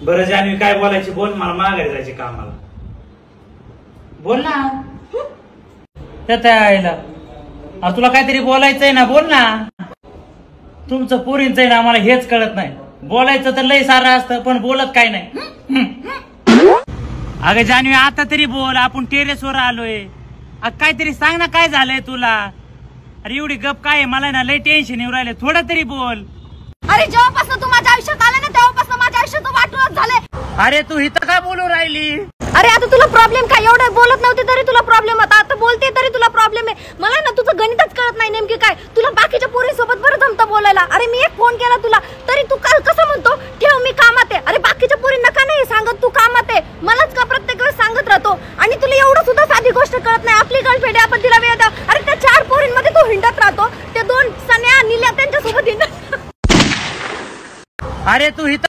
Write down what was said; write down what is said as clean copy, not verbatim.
बरं जान्हवी काय बोलायची बोल, मला माघारी जायचे कामाला. बोल ना. त्या आईला तुला काहीतरी बोलायचंय ना, बोल ना. तुमचं पोरींच आहे ना, आम्हाला हेच कळत नाही. बोलायचं तर लय सारं असतं पण बोलत काय नाही. अगं जान्हवी आता तरी बोल, आपण टेरेसवर आलोय. काहीतरी सांग ना, काय झालंय तुला? अरे एवढी गप काय, मला ना लय टेन्शन येऊ राहिले, थोडं तरी बोल. अरे जेव्हापासून तू माझ्या आयुष्यात आला ना तेव्हापासून माझ्या आयुष्यात वाटूनच झाले. अरे तू इथं काय बोलू राहिली? अरे आता तुला प्रॉब्लेम काय? एवढं बोलत नव्हते तरी तुला प्रॉब्लेम होता, आता बोलते तरी तुला प्रॉब्लेम आहे. मला ना तुझं गणितच कळत नाही नेमकी काय. तुला बाकीच्या पोरींसोबत बरं जमतं बोलायला. अरे मी एक फोन केला तुला तरी तू काल कसं म्हणतो ठेव मी कामात आहे. अरे बाकीच्या पोरींना का नाही सांगत तू कामात आहे? मलाच का प्रत्येक वेळेस सांगत राहतो? आणि तुला एवढं सुद्धा साधी गोष्ट कळत नाही, आपली गर्लफ्रेंड आहे, आपण तिला वेळ द्या. अरे त्या 4 पोरींमध्ये तू हिंडत राहतो, ते 2 सन्या निल्या त्यांच्यासोबत हिंडत. अरे तू इथं